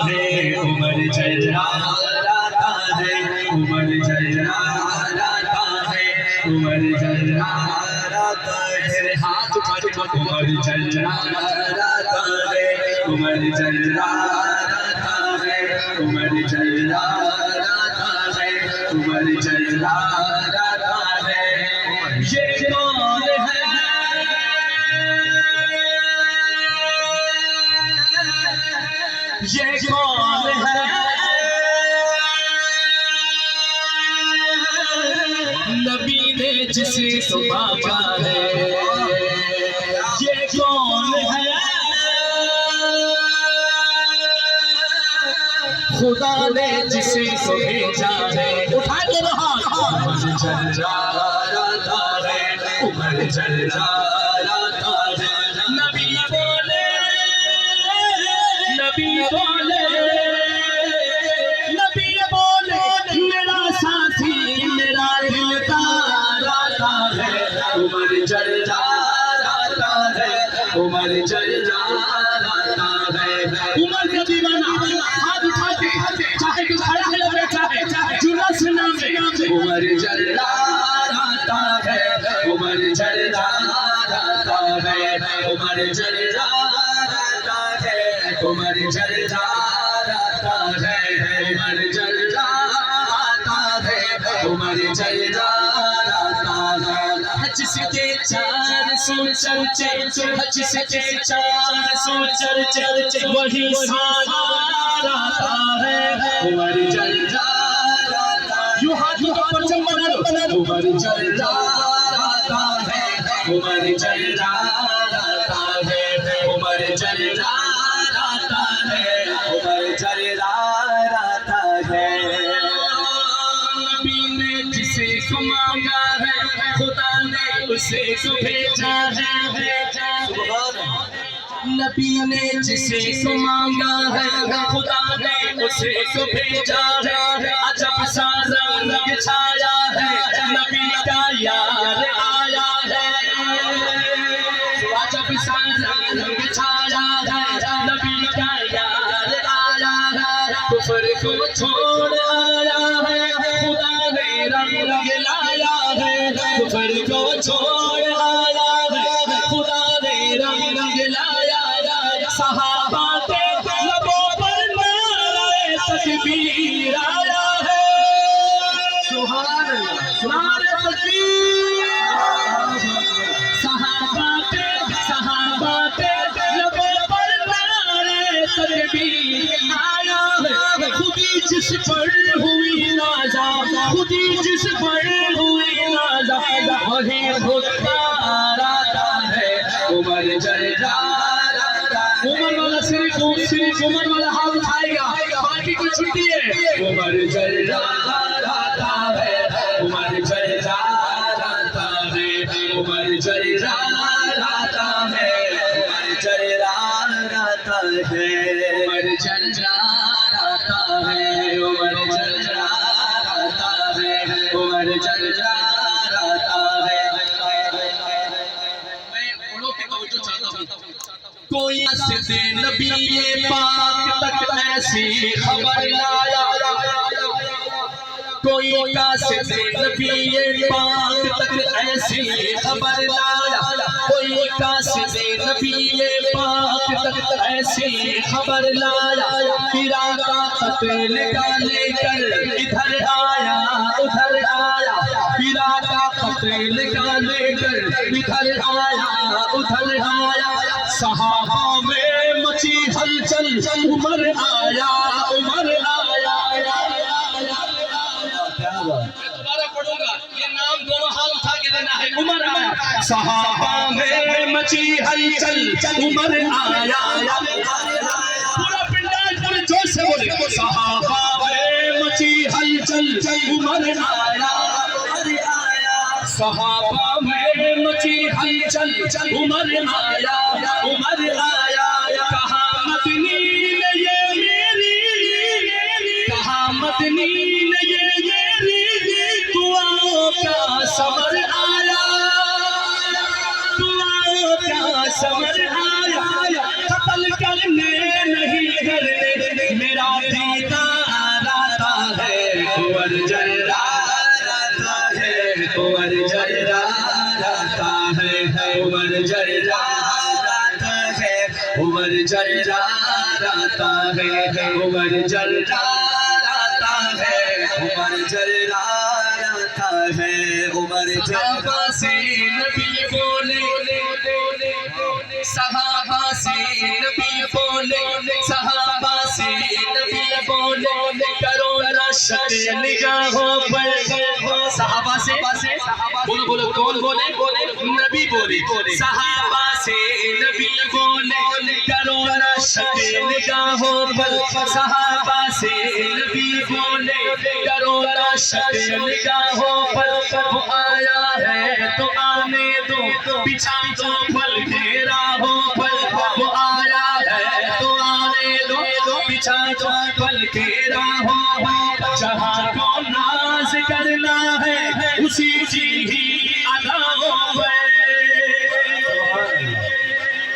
ہے عمر جلاتا ہے عمر جلاتا ہے عمر جلاتا ہے ہاتھ پر عمر جلاتا ہے عمر جلاتا ہے عمر جلاتا ہے عمر جلاتا ہے یہ کون ہے یہ کون ہے نبی نے جسے تو مانگا ہے یہ کون ہے خدا نے جسے تو بھیجا ہے اٹھا کے رہا عمر جلاتا ہے عمر جلاتا ہے نبی بولے نبی بولے نبی بولے میرا ساتھی میرا دل تاراتا ہے عمر جلاتا ہے عمر جلاتا ہے عمر کا دیوانہ ہاتھ اٹھا کے چاہے کہ کھڑا ہے یا بیٹھا ہے جرأت سے نام ہے عمر جلاتا ہے عمر جلاتا ہے عمر جلاتا ہے عمر جلاتا ہے عمر جلاتا ہے عمر جلاتا ہے جس کے 400 چرچے جس کے 400 چرچے وہی سالارتا ہے عمر جلاتا یوں ہاتھوں کا پرچم بنا لو عمر جلاتا ہے عمر جلاتا ہے عمر جلاتا ہے عمر جلاتا ہے نبی نے جسے کو مانگا ہے خدا نے اسے کو بھیجا ہے نبی نے جسے کو مانگا ہے خدا نے اسے کو بھیجا ہے عجب سا رنگ چھایا ہے نبی کا یار آیا ہے عجب سا رنگ چھایا ہے نبی کا یار آیا ہے کفر کو چھوڑ آیا ہے خدا نے رنگ لایا ہے کفر کو چھوڑ آیا ہے خدا نے رنگ لایا صحابہ کے لبوں پر نعرہ تکبیر آیا ہے سبحان اللہ نعرہ تکبیر صحابہ کے لبوں پر نعرہ تکبیر آیا ہے خودی جس پر ہوئی نازا خودی جس پر ہوئی نازا وہی خود آتا ہے عمر جلاتا عمر والا صرف عمر والا ہاتھ اٹھائے گا باقی کو چھٹی ہے عمر جلاتا ہے عمر جلاتا ہے عمر جلاتا ہے عمر جلاتا ہے عمر جلاتا ہے عمر جلاتا ہے عمر جلاتا ہے میں بڑوں کی توجہ چاہتا ہوں کوئی سے نبی پاک تک ایسی خبر لایا کوئی کاسے نبی پاک تک ایسی خبر لایا کوئی کاسے نبی پاک تک ایسی خبر لایا ہیرا کا خط نکالے کر ادھر آیا ادھر آیا ہیرا کا خط نکالے کر ادھر آیا ادھر آیا صحابہ میں مچی ہلچل عمر آیا عمر آیا میں دوبارہ پڑھوں گا یہ نام دونوں حال اٹھا کے دینا ہے عمر آیا صحابہ میں مچی ہلچل عمر آیا پورا پنڈال پورے جوش سے بولے صحابہ میں مچی ہلچل عمر آیا صحابہ میں مچی ہلچل عمر آیا عمر آیا کہا مدنی نے یہ میری کہا مدنی نے یہ دعاؤں کا سمر آیا دعاؤں کا سمر آیا قتل کرنے نہیں کرنے آتا ہے عمر جرار آتا ہے عمر جرار آتا ہے عمر صحابہ سے نبی بولے صحابہ سے نبی بولے صحابہ سے نبی بولے کرو نہ شک نگاہوں پر صحابہ سے بولو بولو کون بولے نبی بولے صحابہ سے نبی بولے کرو نہ شک نگاہوں پر صحابہ سے نبی بولے کرو نہ شک نگاہوں پر وہ آیا ہے تو آنے دو بچھا دو پھل کے راہوں پر وہ آیا ہے تو آنے دو بچھا دو پھل کے راہوں پر جہاں کو ناز کرنا ہے اسی کی ہی اداؤں پر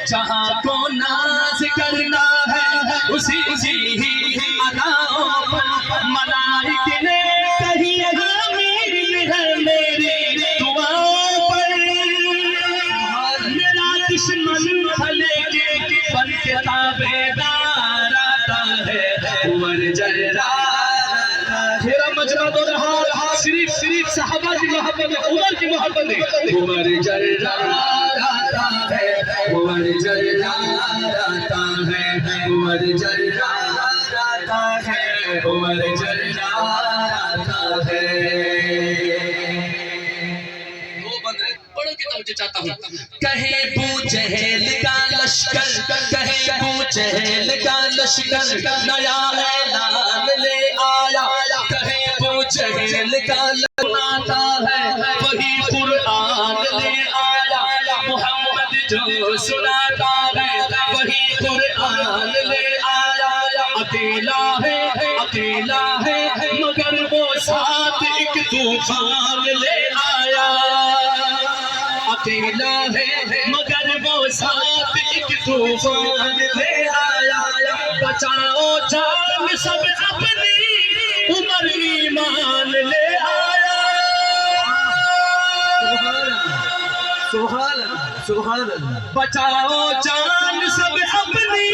جہاں کو ناز کرنا ہے اسی کی ہی اداؤں پر ملائک نے کہی آمین ہے میری دعاؤں پر میرا دشمن بھلے کے بن کے تابعدار آتا ہے عمر جرار میرا مجمع دو رہا صرف صحابہ کی محبت ہے عمر کی محبت ہے عمر جرار آتا ہے عمر جرار آتا ہے عمر جرار آتا ہے عمر جرار آتا ہے پڑھو کہ توجہ چاہتا ہوں کہے ابو جہل کا لشکر کہے ابو جہل کا لشکر نیا اعلان لے آیا کہے ابو جہل کا آتا ہے وہی قرآن لے آیا محمد جو سناتا ہے وہی قرآن لے آیا اکیلا ہے مگر وہ ساتھ ایک طوفان لے آیا اکیلا ہے مگر وہ ساتھ ایک طوفان لے آیا بچاؤ جان سب اپنی عمر ایمان لے آیا سبحان اللہ بچاؤ جان سب اپنی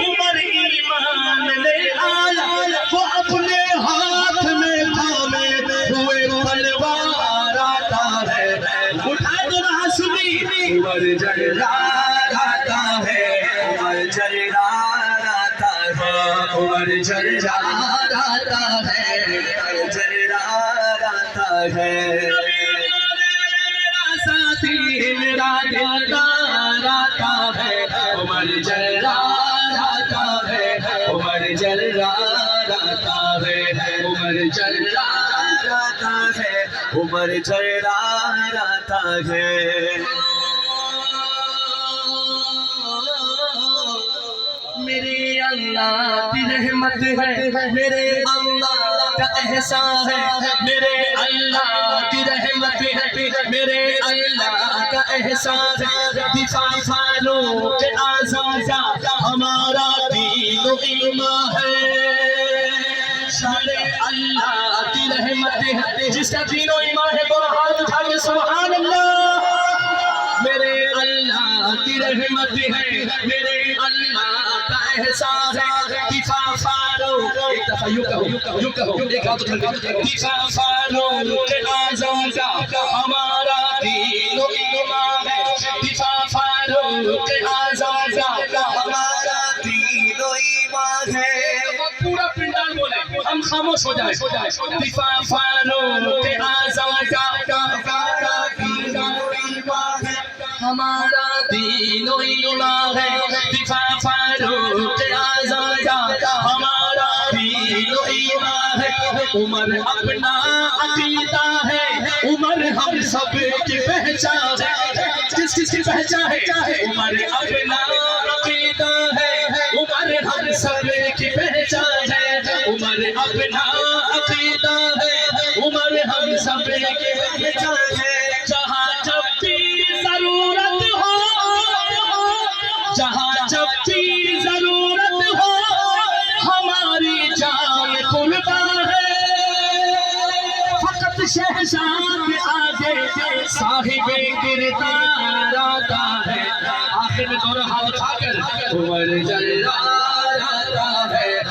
عمر ایمان لے آیا وہ اپنے ہاتھ میں تھامے ہوئے تلوار آتا ہے اٹھائے تو نہ سنی عمر جرار آتا ہے عمر جرار آتا ہے عمر جرار آتا ہے عمر جرار آتا ہے میرا دلدار آتا ہے عمر جرار آتا ہے عمر جرار آتا ہے عمر جرار آتا ہے عمر جرار آتا ہے میرے اللہ کی رحمت ہے میرے اللہ کا احسان ہے میرے اللہ کی رحمت ہے میرے اللہ کا احسان ہے دفاع فاروق اعظم کا ہمارا دین و ایمان ہے میرے اللہ کی رحمت ہے جس کا دین و ایمان ہے دونوں ہاتھ اٹھا کے سبحان اللہ میرے اللہ کی رحمت ہے میرے اللہ کا احسان ہے دفاع فاروق ایک دفعہ یوں کہو ایک ہاتھ اٹھا کے دفاع فاروق اعظم کا ہمارا دین و ایمان ہے دفاع فاروق اعظم کا ہمارا دین و ایمان ہے پورا پنڈال بولے ہم خاموش ہو جائے دفاع فاروق اعظم کا ہمارا دین و ایمان ہے ہمارا دین و ایمان ہے دفاع فاروق اعظم کا ہمارا دین و ایمان ہے عمر اپنا عقیدہ ہے عمر ہم سب کی پہچان ہے کس کی پہچان ہے عمر اپنا عقیدہ ہے عمر ہم سب کی پہچان ہے عمر اپنا عقیدہ ہے عمر ہم سب کی پہچان ہے جہاں جب بھی ضرورت ہو جہاں جب بھی ضرورت ہو ہماری جان قربان ہے فقط شہزاد کے آگے صاحب کردار آتا ہے آخر میں دونوں ہاتھ اٹھا کر عمر جرار جاتا ہے